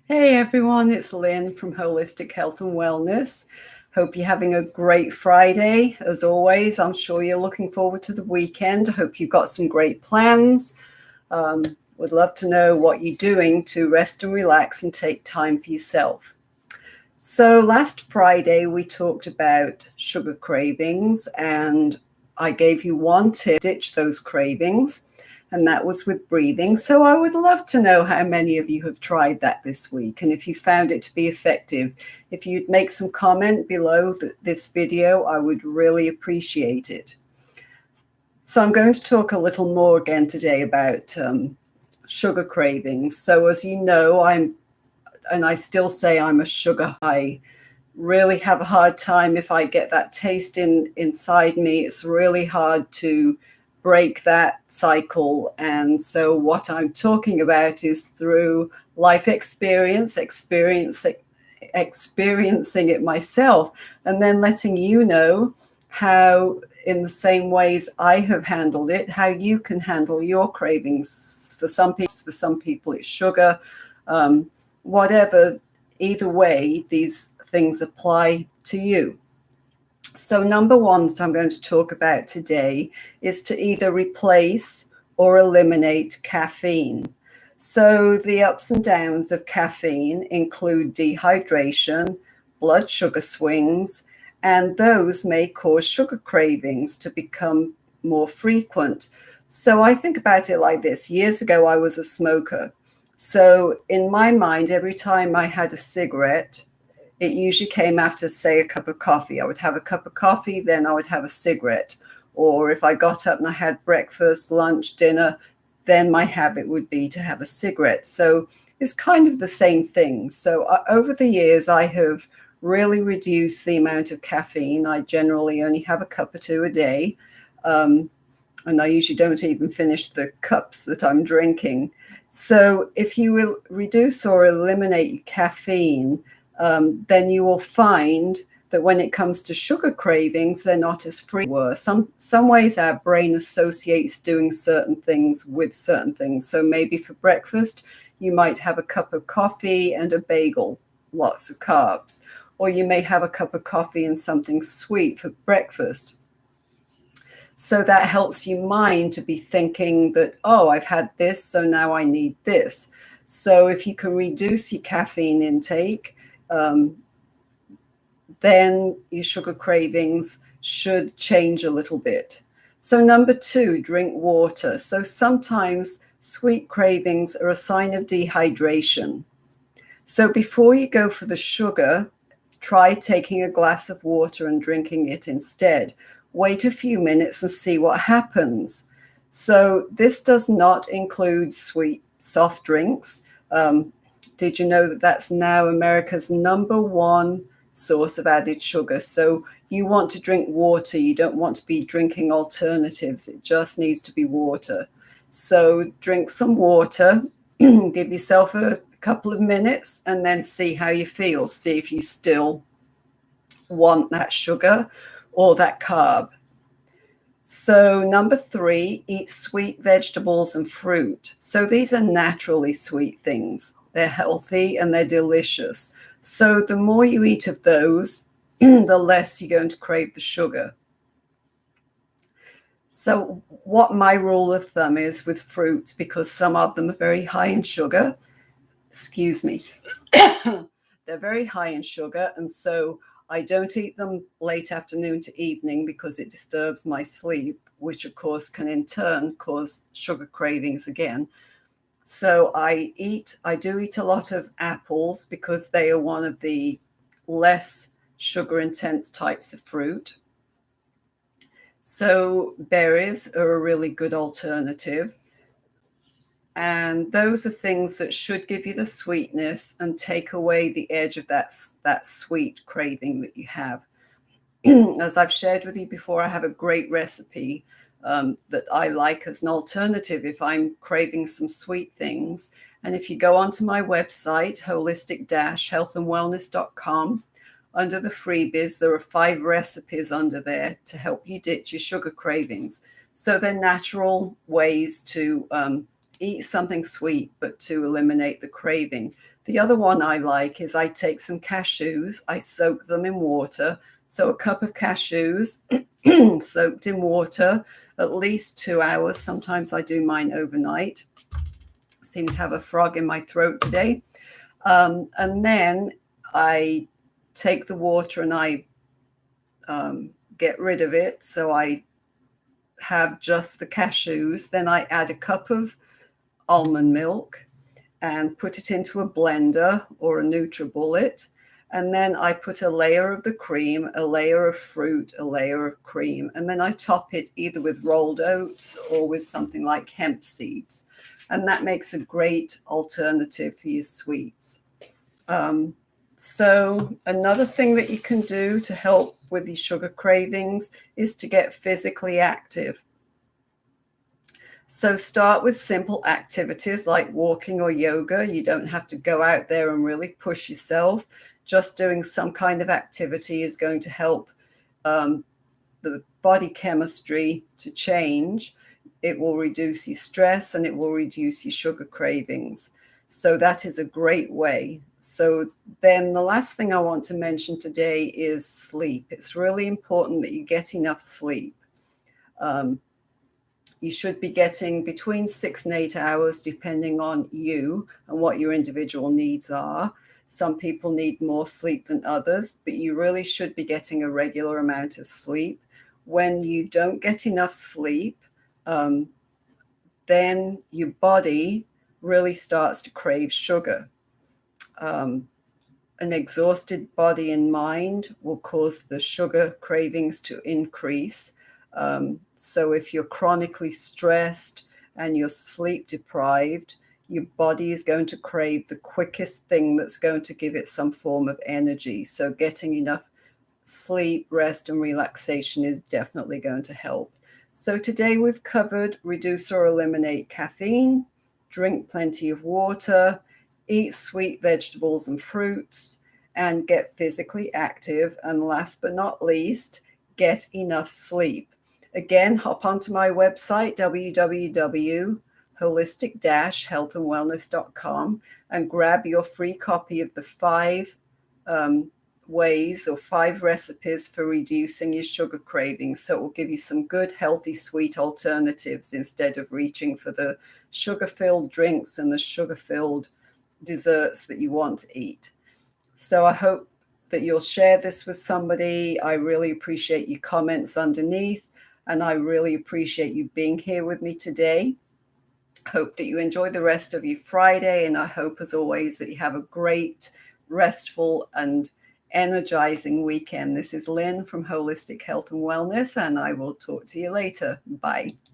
Hey everyone, it's Lynn from Holistic Health and Wellness. Hope you're having a great Friday. As always, I'm sure you're looking forward to the weekend. I hope you've got some great plans. Would love to know what you're doing to rest and relax and take time for yourself. So last Friday, we talked about sugar cravings, and I gave you one tip to ditch those cravings, and that was with breathing. So I would love to know how many of you have tried that this week, and if you found it to be effective. If you'd make some comment below this video, I would really appreciate it. So I'm going to talk a little more again today about sugar cravings. So as you know, I still say I'm a sugar high. Really have a hard time if I get that taste inside me. It's really hard to break that cycle. And so what I'm talking about is through life experiencing it myself, and then letting you know how, in the same ways I have handled it, how you can handle your cravings. For some people it's sugar. Whatever, either way, these things apply to you. So number one that I'm going to talk about today is to either replace or eliminate caffeine. So the ups and downs of caffeine include dehydration, blood sugar swings, and those may cause sugar cravings to become more frequent. So I think about it like this. Years ago, I was a smoker. So in my mind, every time I had a cigarette, it usually came after, say, a cup of coffee. I would have a cup of coffee, then I would have a cigarette. Or if I got up and I had breakfast, lunch, dinner, then my habit would be to have a cigarette. So it's kind of the same thing. So over the years, I have really reduced the amount of caffeine. I generally only have a cup or two a day. And I usually don't even finish the cups that I'm drinking. So if you will reduce or eliminate caffeine, then you will find that when it comes to sugar cravings, they're not as frequent. Some ways our brain associates doing certain things with certain things. So maybe for breakfast, you might have a cup of coffee and a bagel, lots of carbs. Or you may have a cup of coffee and something sweet for breakfast. So that helps your mind to be thinking that, oh, I've had this, so now I need this. So if you can reduce your caffeine intake, then your sugar cravings should change a little bit. So number two, drink water. So sometimes sweet cravings are a sign of dehydration. So before you go for the sugar, try taking a glass of water and drinking it instead. Wait a few minutes and see what happens. So this does not include sweet soft drinks. Did you know that that's now America's #1 source of added sugar? So you want to drink water. You don't want to be drinking alternatives. It just needs to be water. So drink some water, give yourself a couple of minutes, and then see how you feel. See if you still want that sugar or that carb. So number three, eat sweet vegetables and fruit. So these are naturally sweet things. They're healthy and they're delicious. So the more you eat of those, the less you're going to crave the sugar. So what my rule of thumb is with fruits, because some of them are very high in sugar, excuse me, they're very high in sugar, and so I don't eat them late afternoon to evening because it disturbs my sleep, which of course can in turn cause sugar cravings again. So I do eat a lot of apples because they are one of the less sugar intense types of fruit. So berries are a really good alternative. And those are things that should give you the sweetness and take away the edge of that sweet craving that you have. As I've shared with you before, I have a great recipe that I like as an alternative if I'm craving some sweet things. And if you go onto my website, holistic-healthandwellness.com, under the freebies, there are 5 recipes under there to help you ditch your sugar cravings. So they're natural ways to eat something sweet, but to eliminate the craving. The other one I like is I take some cashews, I soak them in water. So a cup of cashews soaked in water, at least 2 hours. Sometimes I do mine overnight. Seem to have a frog in my throat today. And then I take the water and I get rid of it. So I have just the cashews. Then I add a cup of almond milk and put it into a blender or a NutriBullet. And then I put a layer of the cream, a layer of fruit, a layer of cream. And then I top it either with rolled oats or with something like hemp seeds. And that makes a great alternative for your sweets. So another thing that you can do to help with these sugar cravings is to get physically active. So start with simple activities like walking or yoga. You don't have to go out there and really push yourself. Just doing some kind of activity is going to help the body chemistry to change. It will reduce your stress and it will reduce your sugar cravings. So that is a great way. So then the last thing I want to mention today is sleep. It's really important that you get enough sleep. You should be getting between 6 and 8 hours, depending on you and what your individual needs are. Some people need more sleep than others, but you really should be getting a regular amount of sleep. When you don't get enough sleep, then your body really starts to crave sugar. An exhausted body and mind will cause the sugar cravings to increase. So if you're chronically stressed and you're sleep deprived, your body is going to crave the quickest thing that's going to give it some form of energy. So getting enough sleep, rest, and relaxation is definitely going to help. So today we've covered reduce or eliminate caffeine, drink plenty of water, eat sweet vegetables and fruits, and get physically active. And last but not least, get enough sleep. Again, hop onto my website, www.holistic-healthandwellness.com, and grab your free copy of the 5 ways or 5 recipes for reducing your sugar cravings. So it will give you some good, healthy, sweet alternatives instead of reaching for the sugar-filled drinks and the sugar-filled desserts that you want to eat. So I hope that you'll share this with somebody. I really appreciate your comments underneath, and I really appreciate you being here with me today. Hope that you enjoy the rest of your Friday, and I hope, as always, that you have a great, restful, and energizing weekend. This is Lynn from Holistic Health and Wellness, and I will talk to you later. Bye.